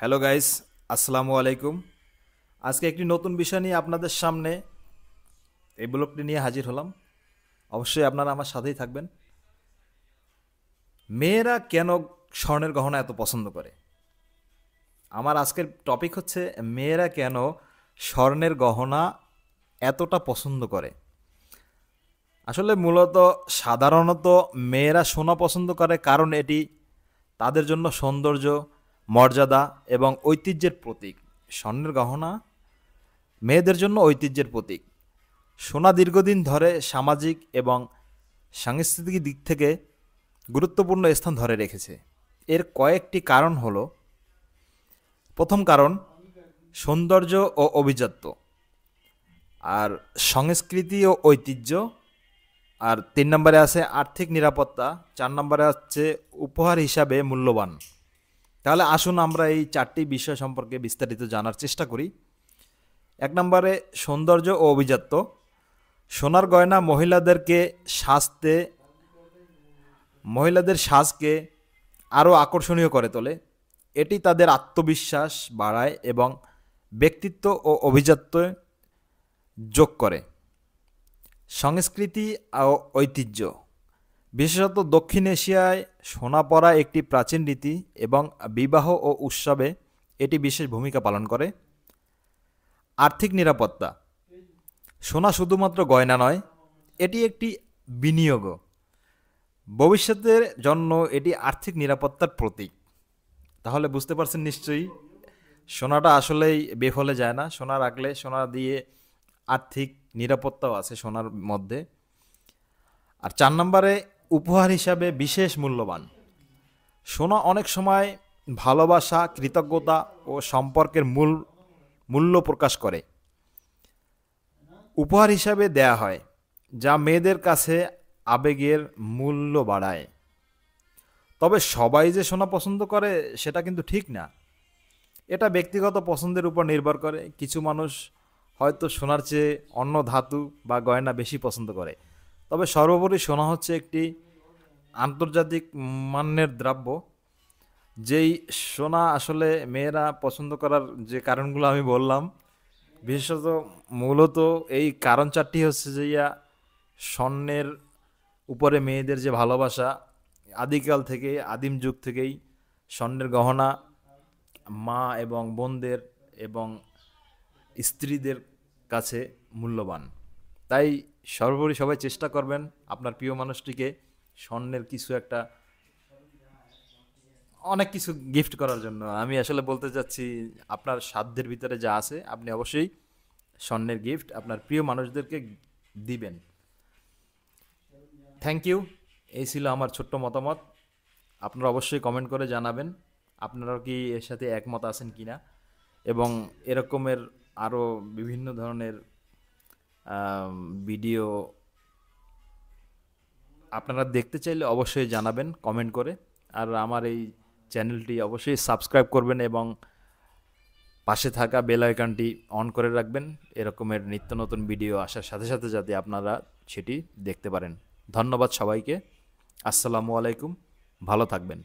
Hello guys, আসসালামু আলাইকুম। আজকে একটি নতুন বিষয় নিয়ে আপনাদের সামনে এই ব্লগটি নিয়ে হাজির হলাম। অবশ্যই আপনারা আমার সাথেই থাকবেন। মেয়েরা কেন স্বর্ণের গহনা এত পছন্দ করে? আমার আজকের টপিক হচ্ছে মেয়েরা কেন স্বর্ণের গহনা এতটা পছন্দ করে। আসলে মূলত সাধারণত মেয়েরা সোনা পছন্দ করে কারণ এটি তাদের জন্য সৌন্দর্য, মর্যাদা এবং ঐতিহ্যের প্রতীক। স্বর্ণের গহনা মেয়েদের জন্য ঐতিহ্যের প্রতীক। সোনা দীর্ঘদিন ধরে সামাজিক এবং সাংস্কৃতিক দিক থেকে গুরুত্বপূর্ণ স্থান ধরে রেখেছে। এর কয়েকটি কারণ হলো: প্রথম কারণ সৌন্দর্য ও অভিজাত্য, আর সংস্কৃতি ও ঐতিহ্য, আর ৩ নম্বরে আছে আর্থিক নিরাপত্তা, ৪ নম্বরে হচ্ছে উপহার হিসাবে মূল্যবান। তাহলে আসুন আমরা এই ৪টি বিষয় সম্পর্কে বিস্তারিত জানার চেষ্টা করি। ১ নম্বরে সৌন্দর্য ও অভিজাত্য। সোনার গয়না মহিলাদের সাজকে আরও আকর্ষণীয় করে তোলে। এটি তাদের আত্মবিশ্বাস বাড়ায় এবং ব্যক্তিত্ব ও অভিজাত্য যোগ করে। সংস্কৃতি ও ঐতিহ্য, বিশেষত দক্ষিণ এশিয়ায় সোনা পরা একটি প্রাচীন রীতি এবং বিবাহ ও উৎসবে এটি বিশেষ ভূমিকা পালন করে। আর্থিক নিরাপত্তা, সোনা শুধুমাত্র গয়না নয়, এটি একটি বিনিয়োগও। ভবিষ্যতের জন্য এটি আর্থিক নিরাপত্তার প্রতীক। তাহলে বুঝতে পারছেন নিশ্চয়ই, সোনাটা আসলেই বেফলে যায় না। সোনা রাখলে সোনা দিয়ে আর্থিক নিরাপত্তাও আছে সোনার মধ্যে। আর ৪ নম্বরে উপহার হিসাবে বিশেষ মূল্যবান। সোনা অনেক সময় ভালোবাসা, কৃতজ্ঞতা ও সম্পর্কের মূল্য প্রকাশ করে। উপহার হিসাবে দেয়া হয়, যা মেয়েদের কাছে আবেগের মূল্য বাড়ায়। তবে সবাই যে সোনা পছন্দ করে সেটা কিন্তু ঠিক না। এটা ব্যক্তিগত পছন্দের উপর নির্ভর করে। কিছু মানুষ হয়তো সোনার চেয়ে অন্য ধাতু বা গয়না বেশি পছন্দ করে। তবে সর্বোপরি সোনা হচ্ছে একটি আন্তর্জাতিক মানের দ্রব্য। যেই সোনা আসলে মেয়েরা পছন্দ করার যে কারণগুলো আমি বললাম, বিশেষত মূলত এই কারণ ৪টি হচ্ছে যে স্বর্ণের উপরে মেয়েদের যে ভালোবাসা, আদিকাল থেকে, আদিম যুগ থেকেই স্বর্ণের গহনা মা এবং বোনদের এবং স্ত্রীদের কাছে মূল্যবান। তাই সর্বোপরি সবাই চেষ্টা করবেন আপনার প্রিয় মানুষটিকে স্বর্ণের কিছু একটা, অনেক কিছু গিফট করার জন্য। আমি আসলে বলতে চাচ্ছি, আপনার সাধ্যের ভিতরে যা আছে আপনি অবশ্যই স্বর্ণের গিফট আপনার প্রিয় মানুষদেরকে দিবেন। Thank you. এই ছিল আমার ছোট্ট মতামত। আপনারা অবশ্যই কমেন্ট করে জানাবেন আপনারাও কি এর সাথে একমত আছেন কিনা, এবং এরকমের আরও বিভিন্ন ধরনের ভিডিও আপনারা দেখতে চাইলে অবশ্যই জানাবেন কমেন্ট করে। আর আমার এই চ্যানেলটি অবশ্যই সাবস্ক্রাইব করবেন এবং পাশে থাকা বেল আইকনটি অন করে রাখবেন, এরকমের নিত্য নতুন ভিডিও আসার সাথে সাথে যাতে আপনারা সেটি দেখতে পারেন। ধন্যবাদ সবাইকে। আসসালামু আলাইকুম। ভালো থাকবেন।